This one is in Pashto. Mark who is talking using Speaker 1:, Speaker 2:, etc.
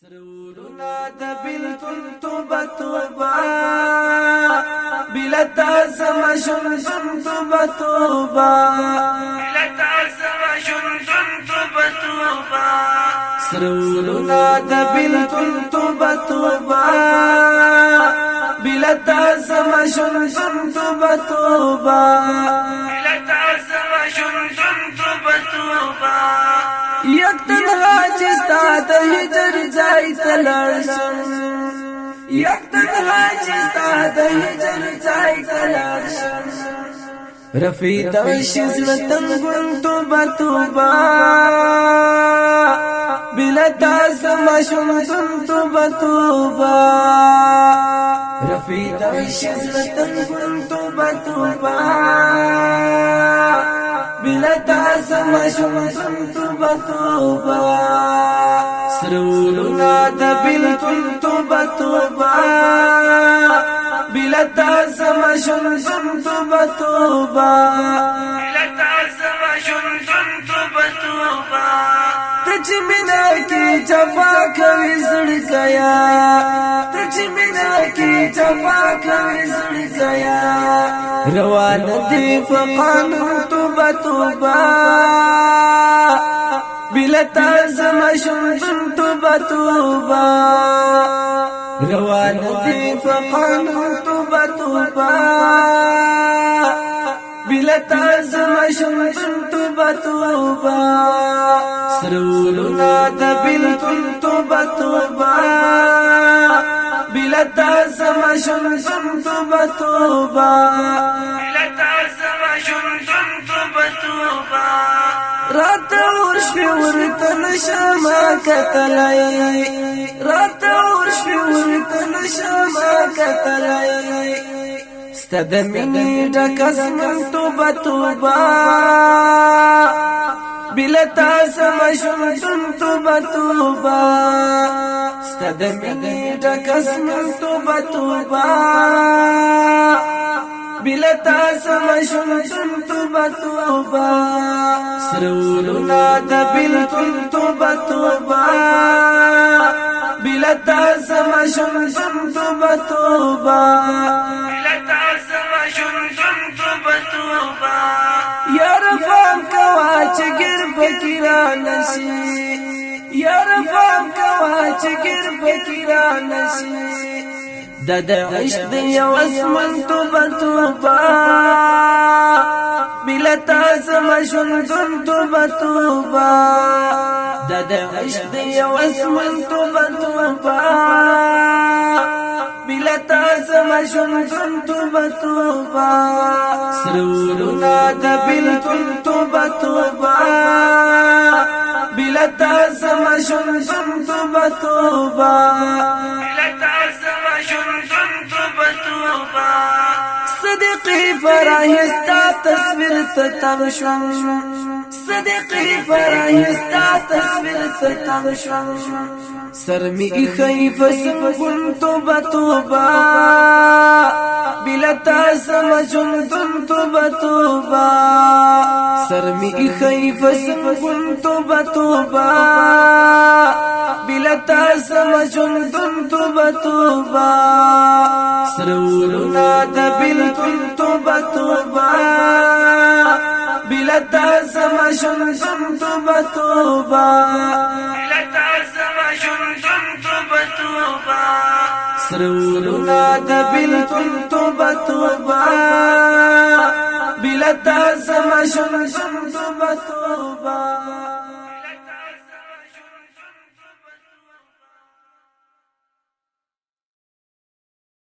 Speaker 1: سرورنا دبلتم توبة توبة بلا تاسم شنتم توبة توبة بلا تاسم شنتم توبة توبة سرورنا دبلتم توبة توبة بلا تاسم شنتم توبة توبة بلا تاسم شنتم توبة توبة یک تنها چستا د هجر ځای ته لاړشم یک تنها چستا د هجر ځای ته لاړشم رفیع د شزلتن ګون توبه توبه بلا تاسم شمتم توبه توبه رفیع د شزلتن ګون توبه توبه بلا تاسم شمتم توبة توبة سرورنا دبلتم توبة توبة بلا تاسم شمتم توبة توبة بلا تاسم شمتم توبة توبة تجمنا کی جفا کوي زړګیا تجمنا کی جفا کوي زړګیا روان دي فقان توبة توبة بلا تاسم شمتم توبة توبة روان دي فقان توبة توبة بلا تاسم شمتم توبة توبة سرورنا دبلتم توبة توبة بلا تاسم شمتم توبة توبة بلا تاسم شمتم توبة توبة رات ورشفي ورتن شما كتلي رات ورشفي ورتن شما كتلي استدمني دكس من توبة توبة بلا تاسم شمتم توبة توبة استدمني دكس من توبة توبة بلا تاسم شمتم توبة توبة سرورنا دبلتم توبة توبة بلا تاسم شمتم توبة توبة بلا تاسم شمتم توبة توبة يا رفام كواچ گر فکرا نشي يا رفام كواچ گر فکرا نشي دد عشق دی واسمن توبة توبة بلا تاسم شمتم توبة توبة دد عشق دی واسمن توبة توبة بلا تاسم شمتم توبة توبة سرورنا دبلتم توبة توبة بلا تاسم شمتم توبة توبة بلا تاسم شمتم توبة توبة صدقي فراهستا تصوير تتمشم صدقي فراهستا تصوير تتمشم سرمي خيف سمكن توبة توبة بلا تاسم شمتم توبة توبة سرمي خيف سمكن توبة توبة بلا تاسم شمتم توبة توبة سرورنا دبلتم توبة توبة بلا تاسم شمتم توبة توبة بلا تاسم شمتم توبة توبة سرورنا دبلتم توبة توبة بلا تاسم شمتم توبة توبة